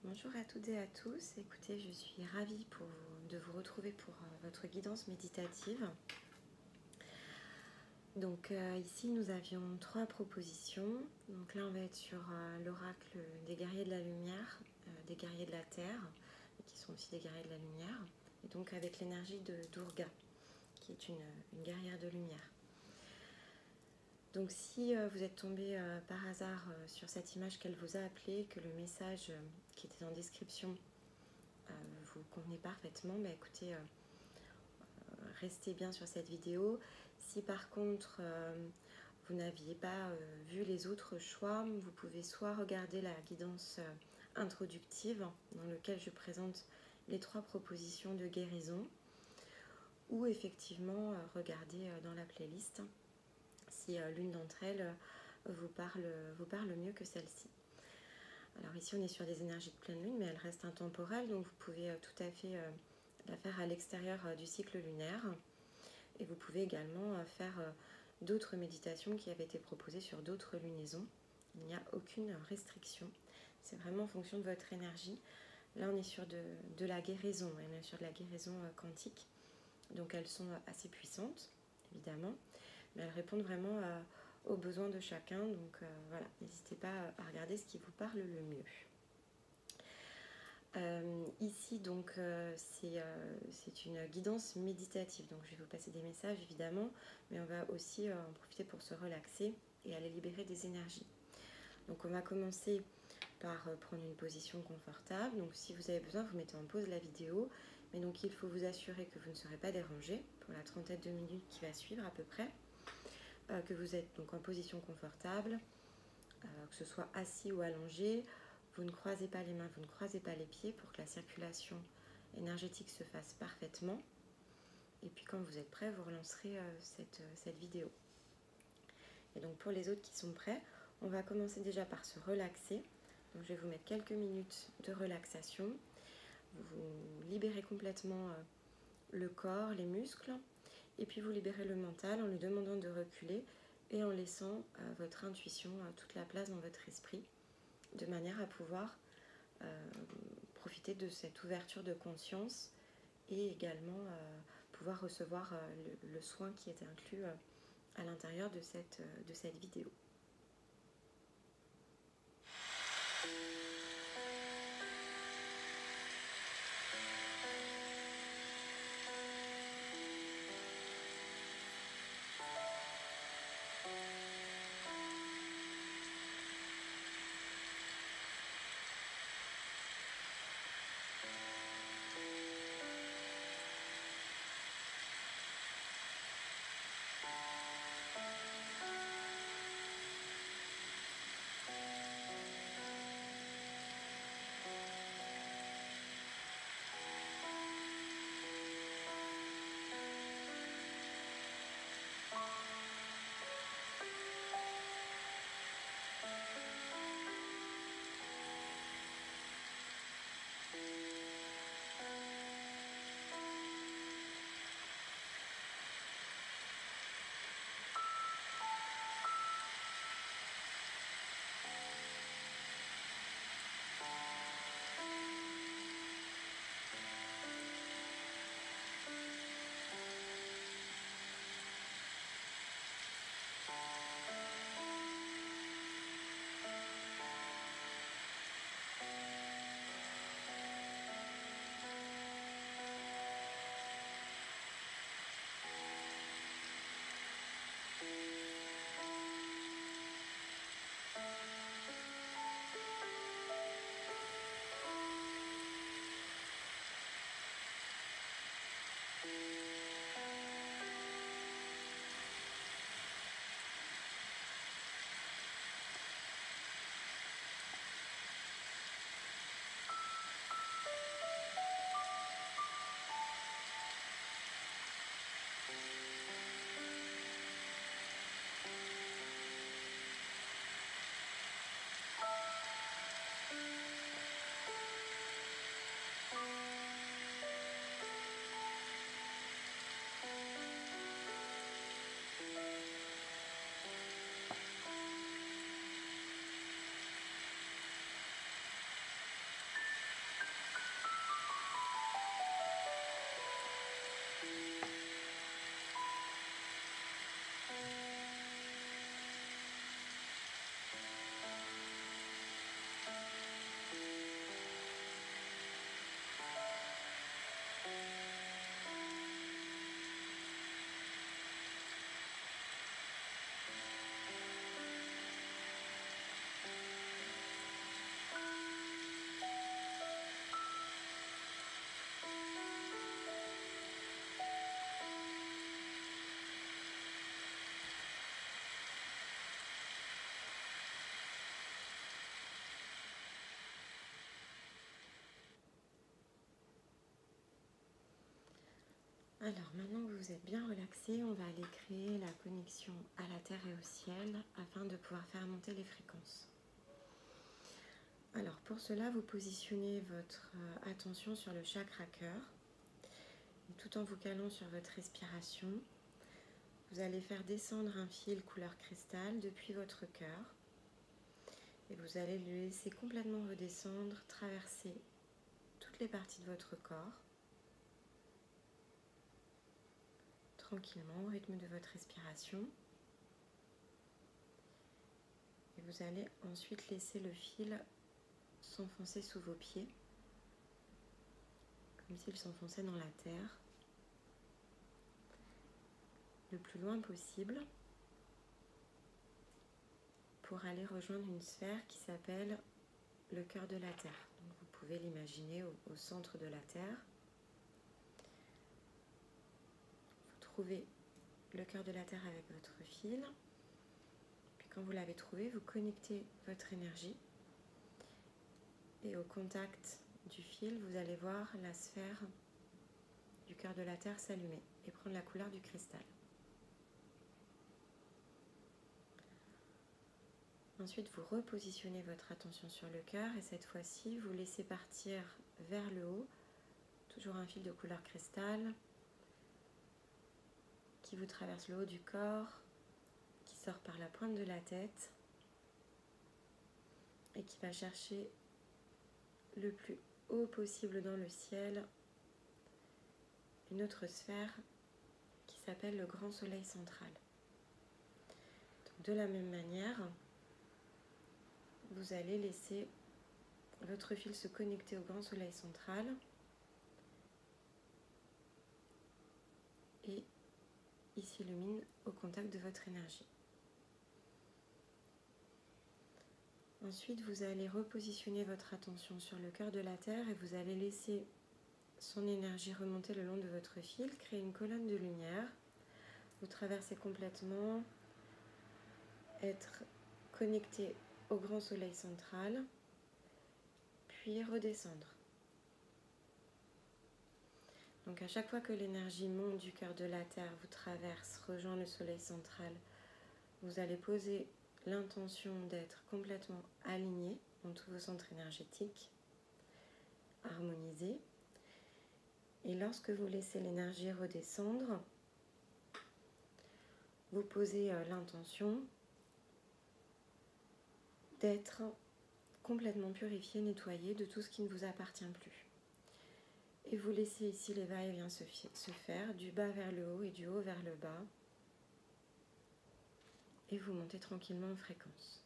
Bonjour à toutes et à tous. Écoutez, je suis ravie de vous retrouver pour votre guidance méditative. Donc ici, nous avions 3 propositions. Donc là, on va être sur l'oracle des guerriers de la lumière, des guerriers de la terre, qui sont aussi des guerriers de la lumière. Et donc avec l'énergie de Durga, qui est une guerrière de lumière. Donc si vous êtes tombé par hasard sur cette image qu'elle vous a appelée, que le message qui était en description vous convenez parfaitement, écoutez, restez bien sur cette vidéo. Si par contre vous n'aviez pas vu les autres choix, vous pouvez soit regarder la guidance introductive dans laquelle je présente les 3 propositions de guérison, ou effectivement regarder dans la playlist si l'une d'entre elles vous parle mieux que celle-ci. Alors ici on est sur des énergies de pleine lune, mais elles restent intemporelles, donc vous pouvez tout à fait la faire à l'extérieur du cycle lunaire. Et vous pouvez également faire d'autres méditations qui avaient été proposées sur d'autres lunaisons. Il n'y a aucune restriction. C'est vraiment en fonction de votre énergie. Là, on est sur de la guérison. On est sur de la guérison quantique. Donc, elles sont assez puissantes, évidemment. Mais elles répondent vraiment aux besoins de chacun. Donc, voilà, n'hésitez pas à regarder ce qui vous parle le mieux. Ici donc c'est une guidance méditative, donc je vais vous passer des messages évidemment, mais on va aussi en profiter pour se relaxer et aller libérer des énergies. Donc on va commencer par prendre une position confortable. Donc si vous avez besoin, vous mettez en pause la vidéo, mais donc il faut vous assurer que vous ne serez pas dérangé pour la trentaine de minutes qui va suivre à peu près, que vous êtes donc en position confortable, que ce soit assis ou allongé. Vous ne croisez pas les mains, vous ne croisez pas les pieds pour que la circulation énergétique se fasse parfaitement. Et puis quand vous êtes prêt, vous relancerez cette vidéo. Et donc pour les autres qui sont prêts, on va commencer déjà par se relaxer. Donc je vais vous mettre quelques minutes de relaxation. Vous libérez complètement le corps, les muscles, et puis vous libérez le mental en lui demandant de reculer et en laissant votre intuition toute la place dans votre esprit, de manière à pouvoir profiter de cette ouverture de conscience et également pouvoir recevoir le soin qui est inclus à l'intérieur de cette vidéo. Alors maintenant que vous êtes bien relaxé, on va aller créer la connexion à la Terre et au ciel afin de pouvoir faire monter les fréquences. Alors pour cela, vous positionnez votre attention sur le chakra cœur, tout en vous calant sur votre respiration. Vous allez faire descendre un fil couleur cristal depuis votre cœur et vous allez le laisser complètement redescendre, traverser toutes les parties de votre corps, tranquillement au rythme de votre respiration. Et vous allez ensuite laisser le fil s'enfoncer sous vos pieds, comme s'il s'enfonçait dans la terre, le plus loin possible, pour aller rejoindre une sphère qui s'appelle le cœur de la Terre. Donc vous pouvez l'imaginer au centre de la Terre. Vous trouvez le cœur de la Terre avec votre fil. Puis quand vous l'avez trouvé, vous connectez votre énergie. Et au contact du fil, vous allez voir la sphère du cœur de la Terre s'allumer et prendre la couleur du cristal. Ensuite, vous repositionnez votre attention sur le cœur et cette fois-ci, vous laissez partir vers le haut, toujours un fil de couleur cristal qui vous traverse le haut du corps, qui sort par la pointe de la tête et qui va chercher le plus haut possible dans le ciel une autre sphère qui s'appelle le grand soleil central. Donc, de la même manière, vous allez laisser votre fil se connecter au grand soleil central et il s'illumine au contact de votre énergie. Ensuite, vous allez repositionner votre attention sur le cœur de la Terre et vous allez laisser son énergie remonter le long de votre fil, créer une colonne de lumière. Vous traversez complètement, être connecté au grand soleil central, puis redescendre. Donc à chaque fois que l'énergie monte du cœur de la Terre, vous traverse, rejoint le soleil central, vous allez poser l'intention d'être complètement aligné dans tous vos centres énergétiques, harmonisés. Et lorsque vous laissez l'énergie redescendre, vous posez l'intention d'être complètement purifié, nettoyé de tout ce qui ne vous appartient plus. Et vous laissez ici les va-et-vient se faire, du bas vers le haut et du haut vers le bas. Et vous montez tranquillement en fréquence.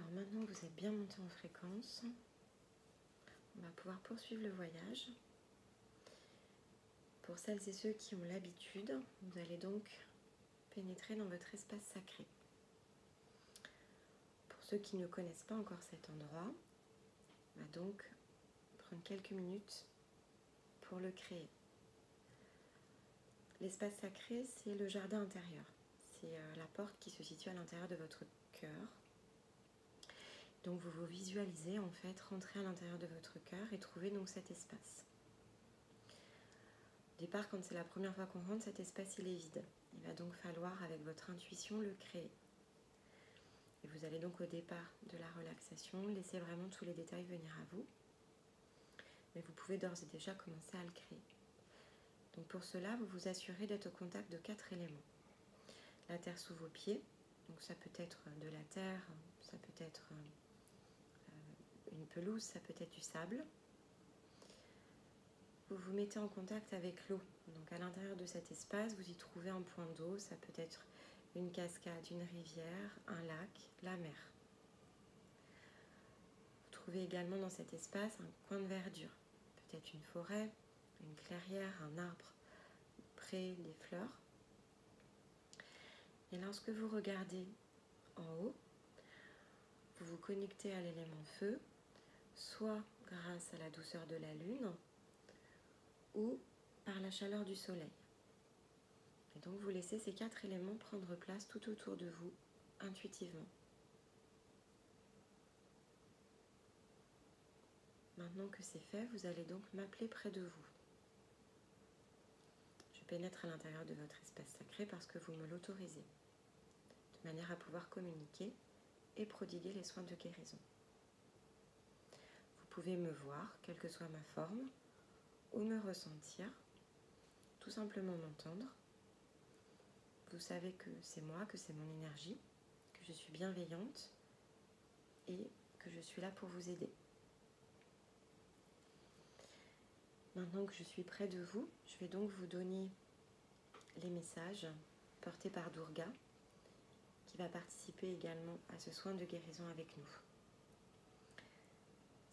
Alors maintenant que vous êtes bien monté en fréquence, on va pouvoir poursuivre le voyage. Pour celles et ceux qui ont l'habitude, vous allez donc pénétrer dans votre espace sacré. Pour ceux qui ne connaissent pas encore cet endroit, on va donc prendre quelques minutes pour le créer. L'espace sacré, c'est le jardin intérieur. C'est la porte qui se situe à l'intérieur de votre cœur. Donc vous vous visualisez en fait rentrer à l'intérieur de votre cœur et trouver donc cet espace. Au départ, quand c'est la première fois qu'on rentre, cet espace il est vide. Il va donc falloir, avec votre intuition, le créer. Et vous allez donc au départ de la relaxation laisser vraiment tous les détails venir à vous. Mais vous pouvez d'ores et déjà commencer à le créer. Donc pour cela, vous vous assurez d'être au contact de 4 éléments. La terre sous vos pieds, donc ça peut être de la terre, ça peut être une pelouse, ça peut être du sable. Vous vous mettez en contact avec l'eau. Donc à l'intérieur de cet espace, vous y trouvez un point d'eau, ça peut être une cascade, une rivière, un lac, la mer. Vous trouvez également dans cet espace un coin de verdure, peut-être une forêt, une clairière, un arbre, près des fleurs. Et lorsque vous regardez en haut, vous vous connectez à l'élément feu, soit grâce à la douceur de la lune, ou par la chaleur du soleil. Et donc vous laissez ces 4 éléments prendre place tout autour de vous, intuitivement. Maintenant que c'est fait, vous allez donc m'appeler près de vous. Je pénètre à l'intérieur de votre espace sacré parce que vous me l'autorisez, de manière à pouvoir communiquer et prodiguer les soins de guérison. Vous pouvez me voir, quelle que soit ma forme, ou me ressentir, tout simplement m'entendre. Vous savez que c'est moi, que c'est mon énergie, que je suis bienveillante et que je suis là pour vous aider. Maintenant que je suis près de vous, je vais donc vous donner les messages portés par Durga, qui va participer également à ce soin de guérison avec nous.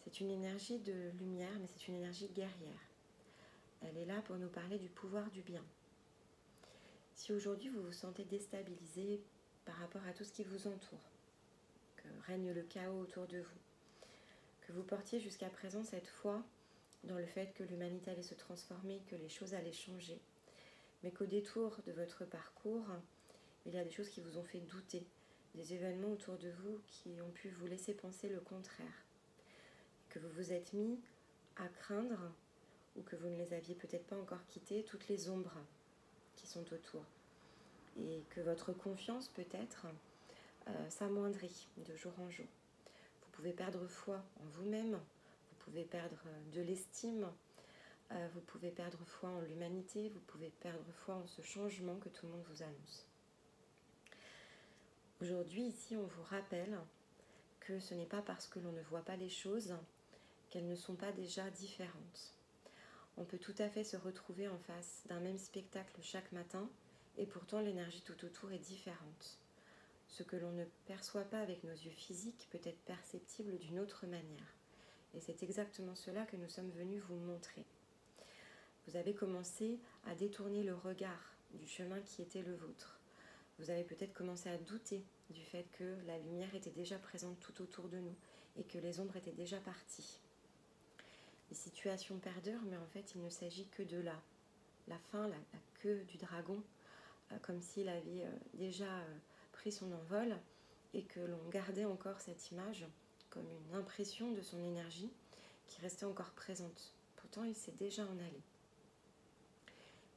C'est une énergie de lumière, mais c'est une énergie guerrière. Elle est là pour nous parler du pouvoir du bien. Si aujourd'hui vous vous sentez déstabilisé par rapport à tout ce qui vous entoure, que règne le chaos autour de vous, que vous portiez jusqu'à présent cette foi dans le fait que l'humanité allait se transformer, que les choses allaient changer, mais qu'au détour de votre parcours, il y a des choses qui vous ont fait douter, des événements autour de vous qui ont pu vous laisser penser le contraire, que vous vous êtes mis à craindre, ou que vous ne les aviez peut-être pas encore quittés, toutes les ombres qui sont autour, et que votre confiance peut-être s'amoindrit de jour en jour. Vous pouvez perdre foi en vous-même, vous pouvez perdre de l'estime, vous pouvez perdre foi en l'humanité, vous pouvez perdre foi en ce changement que tout le monde vous annonce. Aujourd'hui, ici, on vous rappelle que ce n'est pas parce que l'on ne voit pas les choses qu'elles ne sont pas déjà différentes. On peut tout à fait se retrouver en face d'un même spectacle chaque matin, et pourtant l'énergie tout autour est différente. Ce que l'on ne perçoit pas avec nos yeux physiques peut être perceptible d'une autre manière. Et c'est exactement cela que nous sommes venus vous montrer. Vous avez commencé à détourner le regard du chemin qui était le vôtre. Vous avez peut-être commencé à douter du fait que la lumière était déjà présente tout autour de nous et que les ombres étaient déjà parties. Les situations perdurent, mais en fait il ne s'agit que de la fin, la queue du dragon, comme s'il avait déjà pris son envol et que l'on gardait encore cette image comme une impression de son énergie qui restait encore présente. Pourtant il s'est déjà en allé.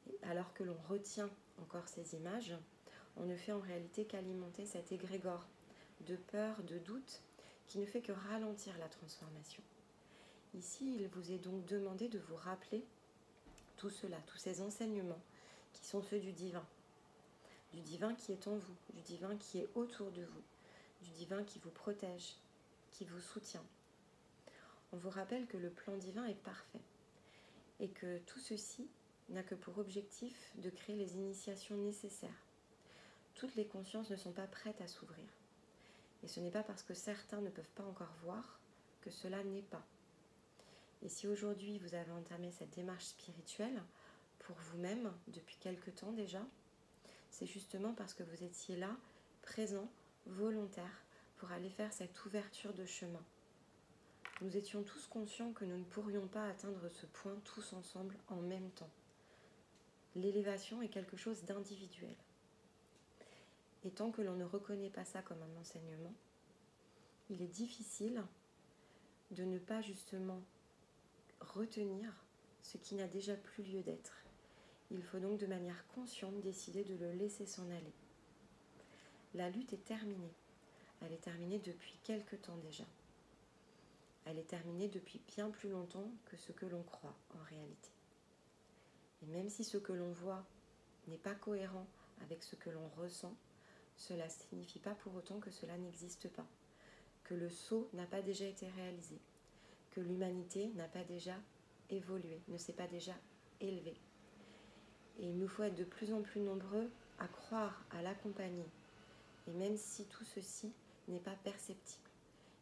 Et alors que l'on retient encore ces images, on ne fait en réalité qu'alimenter cet égrégore de peur, de doute, qui ne fait que ralentir la transformation. Ici, il vous est donc demandé de vous rappeler tout cela, tous ces enseignements qui sont ceux du divin qui est en vous, du divin qui est autour de vous, du divin qui vous protège, qui vous soutient. On vous rappelle que le plan divin est parfait et que tout ceci n'a que pour objectif de créer les initiations nécessaires. Toutes les consciences ne sont pas prêtes à s'ouvrir. Et ce n'est pas parce que certains ne peuvent pas encore voir que cela n'est pas. Et si aujourd'hui vous avez entamé cette démarche spirituelle pour vous-même depuis quelque temps déjà, c'est justement parce que vous étiez là, présent, volontaire, pour aller faire cette ouverture de chemin. Nous étions tous conscients que nous ne pourrions pas atteindre ce point tous ensemble en même temps. L'élévation est quelque chose d'individuel. Et tant que l'on ne reconnaît pas ça comme un enseignement, il est difficile de ne pas justement retenir ce qui n'a déjà plus lieu d'être. Il faut donc de manière consciente décider de le laisser s'en aller. La lutte est terminée. Elle est terminée depuis quelque temps déjà. Elle est terminée depuis bien plus longtemps que ce que l'on croit en réalité. Et même si ce que l'on voit n'est pas cohérent avec ce que l'on ressent, cela ne signifie pas pour autant que cela n'existe pas, que le saut n'a pas déjà été réalisé, que l'humanité n'a pas déjà évolué, ne s'est pas déjà élevée. Et il nous faut être de plus en plus nombreux à croire, à l'accompagner. Et même si tout ceci n'est pas perceptible,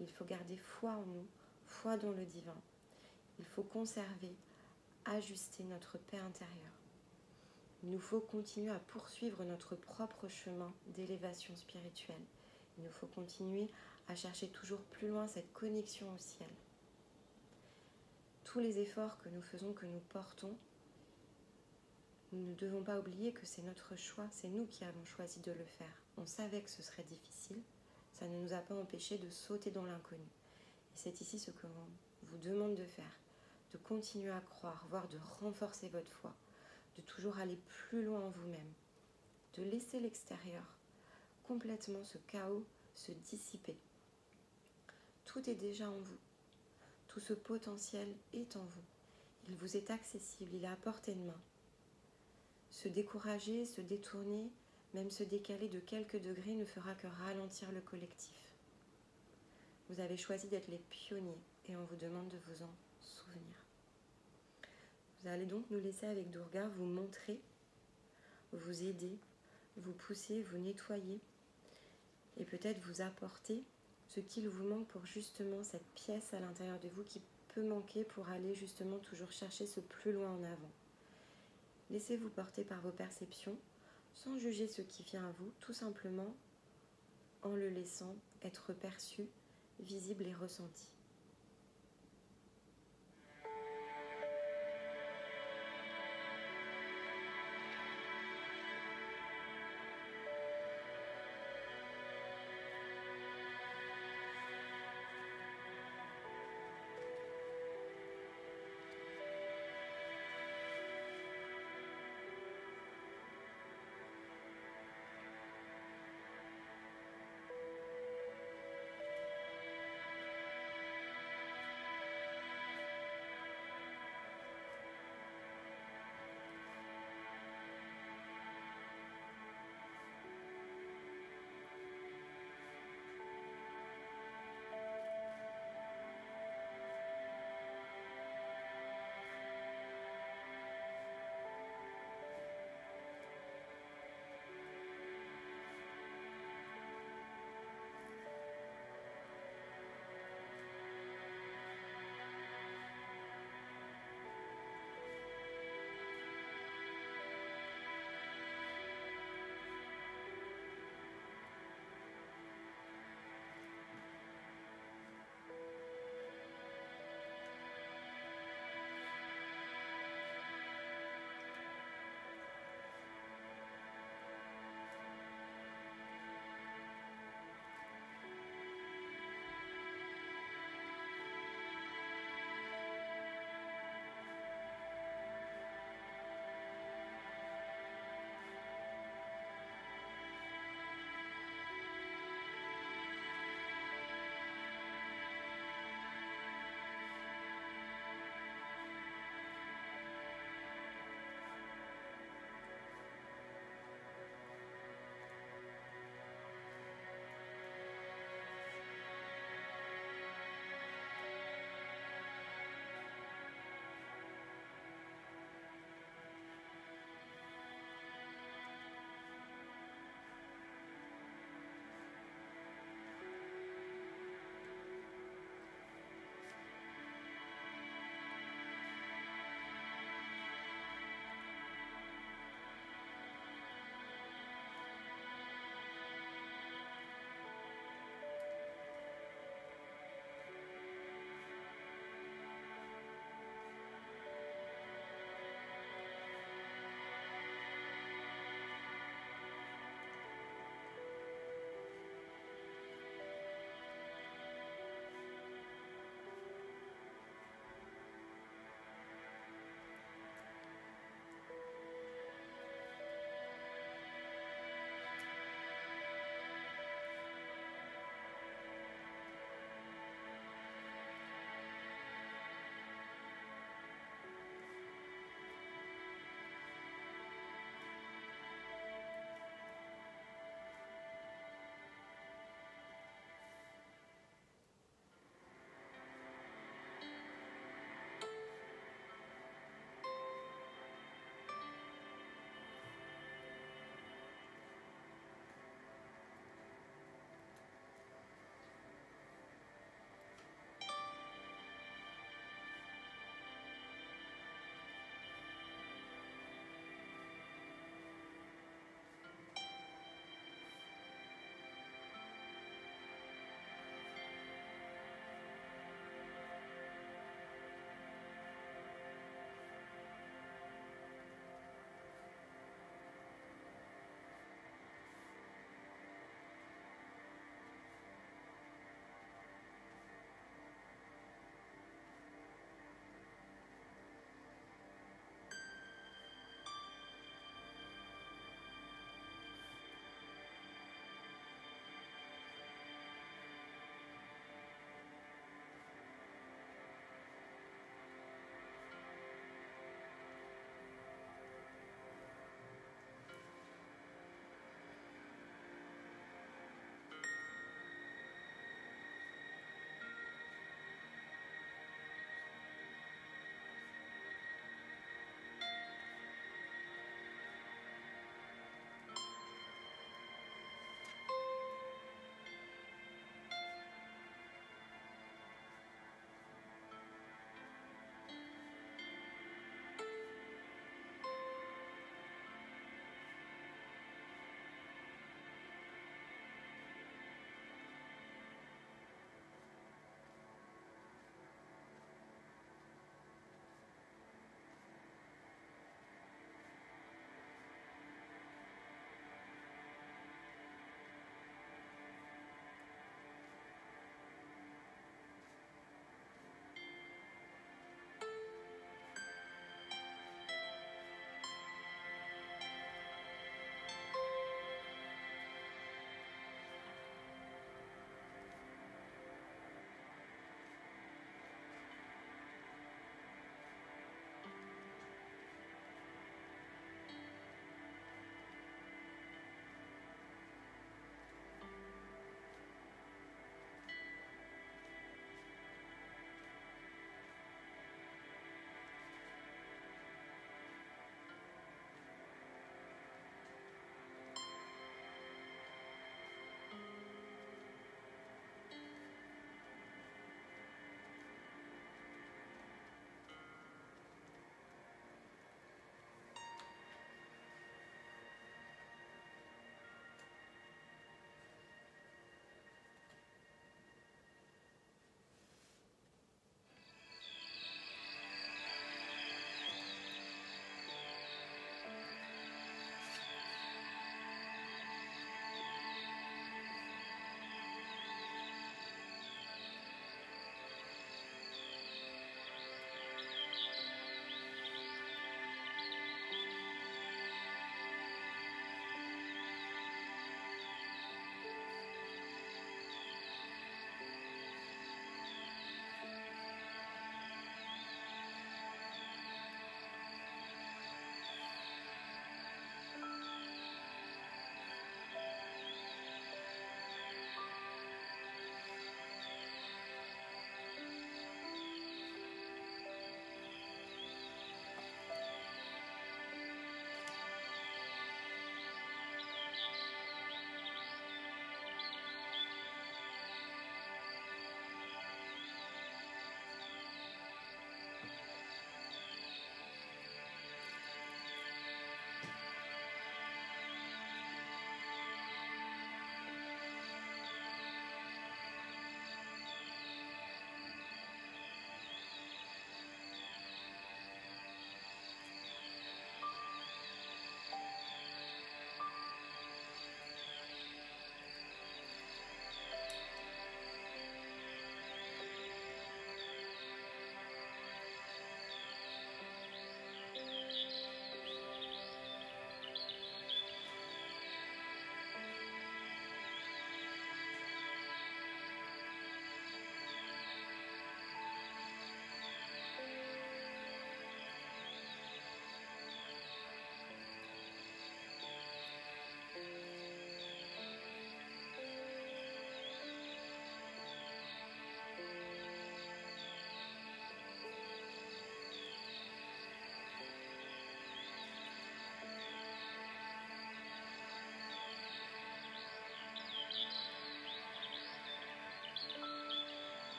il faut garder foi en nous, foi dans le divin. Il faut conserver, ajuster notre paix intérieure. Il nous faut continuer à poursuivre notre propre chemin d'élévation spirituelle. Il nous faut continuer à chercher toujours plus loin cette connexion au ciel. Tous les efforts que nous faisons, que nous portons, nous ne devons pas oublier que c'est notre choix, c'est nous qui avons choisi de le faire. On savait que ce serait difficile, ça ne nous a pas empêché de sauter dans l'inconnu. Et c'est ici ce que l'on vous demande de faire, de continuer à croire, voire de renforcer votre foi, de toujours aller plus loin en vous-même, de laisser l'extérieur complètement ce chaos se dissiper. Tout est déjà en vous, tout ce potentiel est en vous, il vous est accessible, il est à portée de main. Se décourager, se détourner, même se décaler de quelques degrés ne fera que ralentir le collectif. Vous avez choisi d'être les pionniers et on vous demande de vous en souvenir. Vous allez donc nous laisser avec Durga vous montrer, vous aider, vous pousser, vous nettoyer et peut-être vous apporter ce qu'il vous manque pour justement cette pièce à l'intérieur de vous qui peut manquer pour aller justement toujours chercher ce plus loin en avant. Laissez-vous porter par vos perceptions sans juger ce qui vient à vous, tout simplement en le laissant être perçu, visible et ressenti.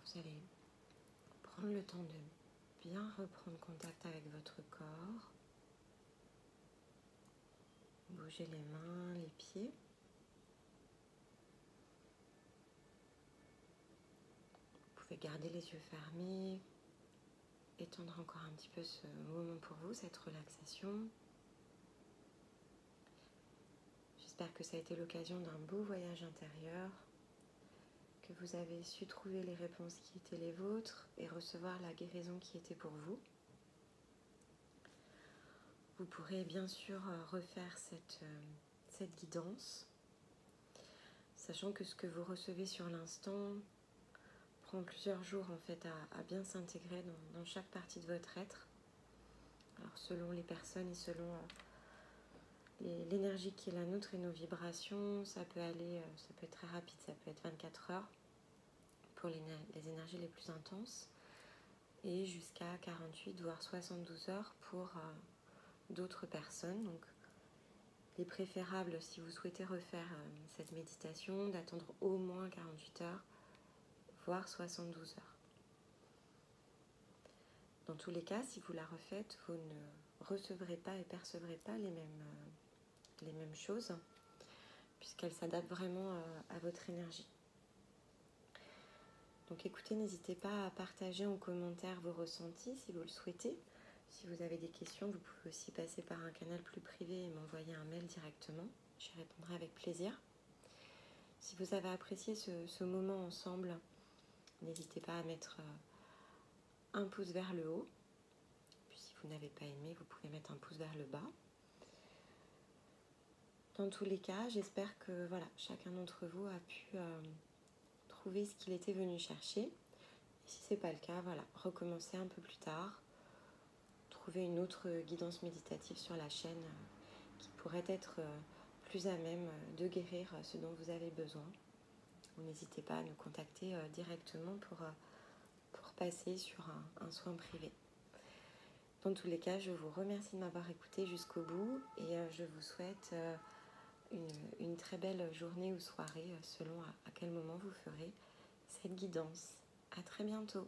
vous allez prendre le temps de bien reprendre contact avec votre corps. Bougez les mains, les pieds. Vous pouvez garder les yeux fermés, étendre encore un petit peu ce moment pour vous, cette relaxation. J'espère que ça a été l'occasion d'un beau voyage intérieur, que vous avez su trouver les réponses qui étaient les vôtres et recevoir la guérison qui était pour vous. Vous pourrez bien sûr refaire cette guidance, sachant que ce que vous recevez sur l'instant prend plusieurs jours en fait à bien s'intégrer dans chaque partie de votre être. Alors selon les personnes et selon l'énergie qui est la nôtre et nos vibrations, ça peut être très rapide, ça peut être 24 heures pour les énergies les plus intenses et jusqu'à 48 voire 72 heures pour d'autres personnes. Donc il est préférable, si vous souhaitez refaire cette méditation, d'attendre au moins 48 heures voire 72 heures. Dans tous les cas, si vous la refaites, vous ne recevrez pas et percevrez pas les mêmes choses, puisqu'elles s'adaptent vraiment à votre énergie. Donc écoutez, n'hésitez pas à partager en commentaire vos ressentis si vous le souhaitez. Si vous avez des questions, vous pouvez aussi passer par un canal plus privé et m'envoyer un mail directement. J'y répondrai avec plaisir. Si vous avez apprécié ce moment ensemble, n'hésitez pas à mettre un pouce vers le haut. Puis si vous n'avez pas aimé, vous pouvez mettre un pouce vers le bas. Dans tous les cas, j'espère que chacun d'entre vous a pu trouver ce qu'il était venu chercher. Et si ce n'est pas le cas, recommencez un peu plus tard. Trouvez une autre guidance méditative sur la chaîne qui pourrait être plus à même de guérir ce dont vous avez besoin. N'hésitez pas à nous contacter directement pour passer sur un soin privé. Dans tous les cas, je vous remercie de m'avoir écouté jusqu'au bout et je vous souhaite une très belle journée ou soirée selon à quel moment vous ferez cette guidance. À très bientôt.